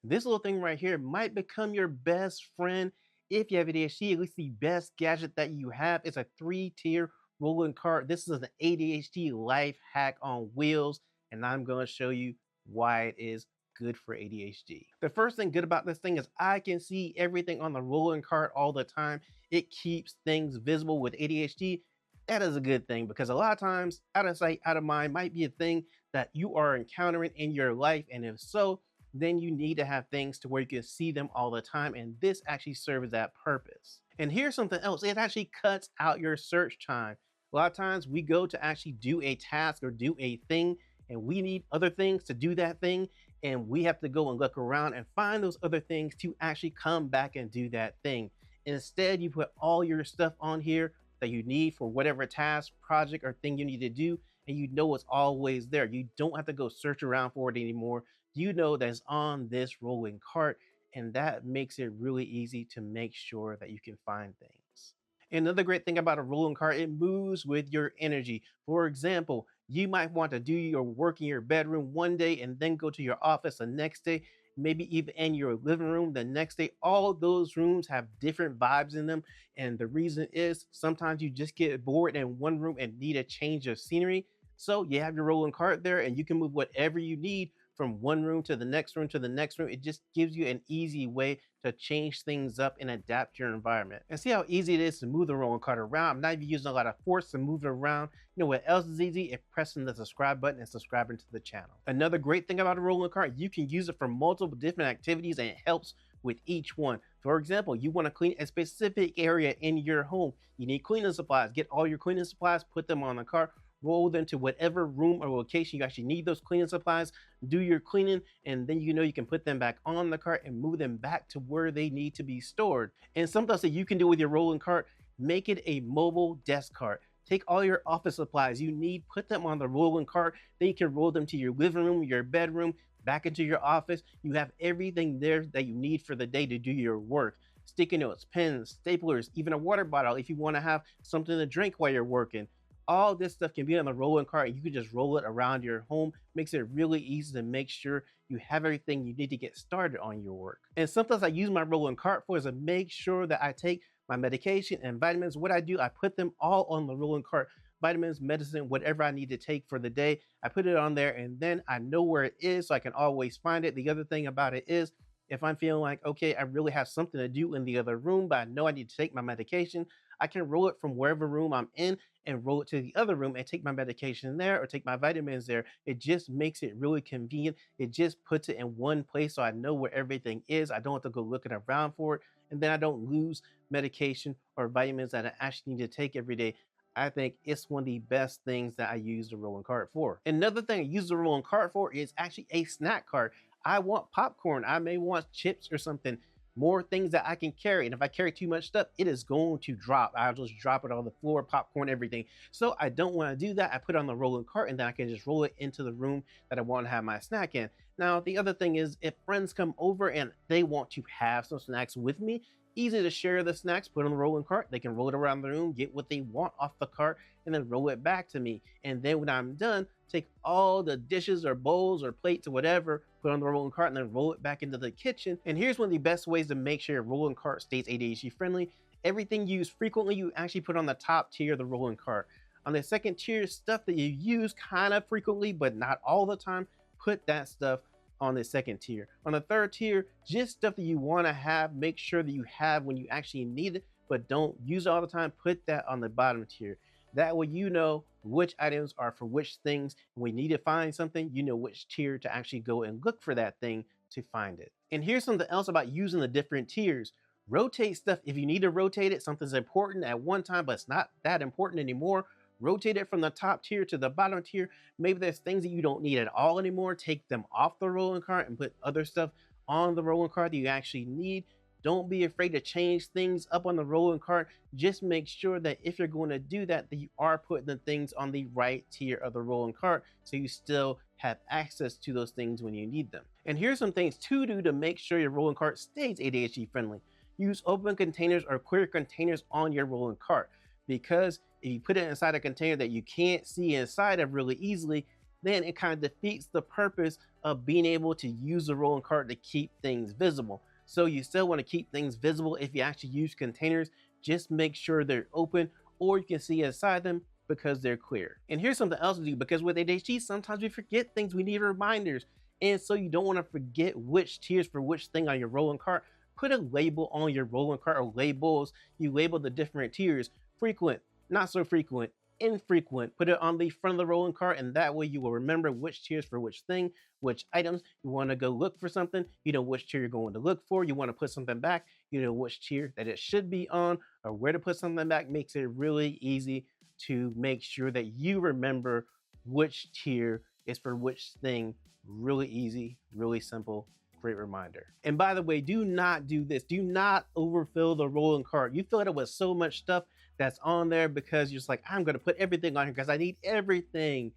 This little thing right here might become your best friend if you have ADHD. At least the best gadget that you have is a 3-tier rolling cart. This is an ADHD life hack on wheels, and I'm going to show you why it is good for ADHD. The first thing good about this thing is I can see everything on the rolling cart all the time. It keeps things visible. With ADHD, that is a good thing because a lot of times out of sight, out of mind might be a thing that you are encountering in your life. And if so, then you need to have things to where you can see them all the time. And this actually serves that purpose. And here's something else. It actually cuts out your search time. A lot of times we go to actually do a task or do a thing, and we need other things to do that thing. And we have to go and look around and find those other things to actually come back and do that thing. Instead, you put all your stuff on here that you need for whatever task, project, or thing you need to do, and you know it's always there. You don't have to go search around for it anymore. You know that it's on this rolling cart, and that makes it really easy to make sure that you can find things. Another great thing about a rolling cart, it moves with your energy. For example, you might want to do your work in your bedroom one day and then go to your office the next day, maybe even in your living room the next day. All those rooms have different vibes in them. And the reason is sometimes you just get bored in one room and need a change of scenery. So you have your rolling cart there and you can move whatever you need from one room to the next room to the next room. It just gives you an easy way to change things up and adapt your environment. And see how easy it is to move the rolling cart around. I'm not even using a lot of force to move it around. You know what else is easy? If pressing the subscribe button and subscribing to the channel. Another great thing about a rolling cart, you can use it for multiple different activities and it helps with each one. For example, you want to clean a specific area in your home. You need cleaning supplies. Get all your cleaning supplies, put them on the cart, roll them to whatever room or location you actually need those cleaning supplies, do your cleaning, and then you know you can put them back on the cart and move them back to where they need to be stored. And something else that you can do with your rolling cart, make it a mobile desk cart. Take all your office supplies you need, put them on the rolling cart, then you can roll them to your living room, your bedroom, back into your office. You have everything there that you need for the day to do your work. Sticky notes, pens, staplers, even a water bottle if you want to have something to drink while you're working. All this stuff can be on the rolling cart and you can just roll it around your home. Makes it really easy to make sure you have everything you need to get started on your work. And sometimes I use my rolling cart for is to make sure that I take my medication and vitamins. What I do, I put them all on the rolling cart. Vitamins, medicine, whatever I need to take for the day, I put it on there and then I know where it is so I can always find it. The other thing about it is if I'm feeling like, okay, I really have something to do in the other room, but I know I need to take my medication, I can roll it from wherever room I'm in and roll it to the other room and take my medication there or take my vitamins there. It just makes it really convenient. It just puts it in one place so I know where everything is. I don't have to go looking around for it. And then I don't lose medication or vitamins that I actually need to take every day. I think it's one of the best things that I use the rolling cart for. Another thing I use the rolling cart for is actually a snack cart. I want popcorn. I may want chips or something. More things that I can carry. And if I carry too much stuff, it is going to drop. I'll just drop it on the floor, popcorn, everything. So I don't want to do that. I put it on the rolling cart and then I can just roll it into the room that I want to have my snack in. Now, the other thing is if friends come over and they want to have some snacks with me, easy to share the snacks, put on the rolling cart. They can roll it around the room, get what they want off the cart, and then roll it back to me. And then when I'm done, take all the dishes or bowls or plates or whatever, put on the rolling cart, and then roll it back into the kitchen. And here's one of the best ways to make sure your rolling cart stays ADHD friendly. Everything used frequently, you actually put on the top tier of the rolling cart. On the second tier, stuff that you use kind of frequently, but not all the time, put that stuff on the second tier. On the third tier, just stuff that you want to have, make sure that you have when you actually need it, but don't use it all the time, put that on the bottom tier. That way you know which items are for which things. When you need to find something, you know which tier to actually go and look for that thing to find it. And here's something else about using the different tiers. Rotate stuff if you need to rotate it. Something's important at one time, but it's not that important anymore. Rotate it from the top tier to the bottom tier. Maybe there's things that you don't need at all anymore. Take them off the rolling cart and put other stuff on the rolling cart that you actually need. Don't be afraid to change things up on the rolling cart. Just make sure that if you're going to do that, that you are putting the things on the right tier of the rolling cart so you still have access to those things when you need them. And here's some things to do to make sure your rolling cart stays ADHD friendly. Use open containers or clear containers on your rolling cart, because if you put it inside a container that you can't see inside of really easily, then it kind of defeats the purpose of being able to use the rolling cart to keep things visible. So you still want to keep things visible if you actually use containers. Just make sure they're open or you can see inside them because they're clear. And here's something else to do, because with ADHD, sometimes we forget things. We need reminders. And so you don't want to forget which tiers for which thing on your rolling cart. Put a label on your rolling cart, or labels. You label the different tiers: frequent, not so frequent, infrequent. Put it on the front of the rolling cart, and that way you will remember which tiers for which thing, which items. You want to go look for something, you know which tier you're going to look for. You want to put something back, you know which tier that it should be on, or where to put something back. Makes it really easy to make sure that you remember which tier is for which thing. Really easy, really simple, great reminder. And by the way, do not do this. Do not overfill the rolling cart. You fill it up with so much stuff that's on there because you're just like, I'm going to put everything on here because I need everything.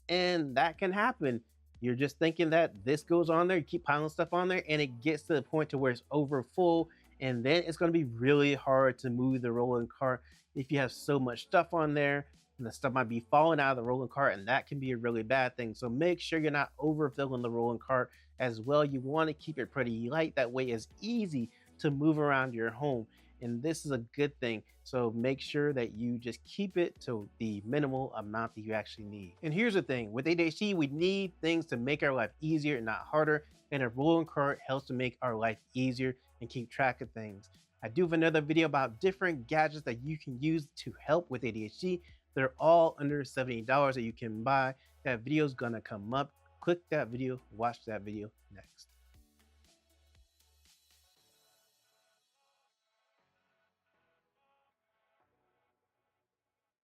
And that can happen. You're just thinking that this goes on there, you keep piling stuff on there, and it gets to the point to where it's over full. And then it's going to be really hard to move the rolling cart if you have so much stuff on there, and the stuff might be falling out of the rolling cart, and that can be a really bad thing. So make sure you're not overfilling the rolling cart as well. You want to keep it pretty light, that way it's easy to move around your home, and this is a good thing. So make sure that you just keep it to the minimal amount that you actually need. And here's the thing, with ADHD, we need things to make our life easier and not harder, and a rolling cart helps to make our life easier and keep track of things. I do have another video about different gadgets that you can use to help with ADHD. They're all under $70 that you can buy. That video is gonna come up. Click that video, watch that video next.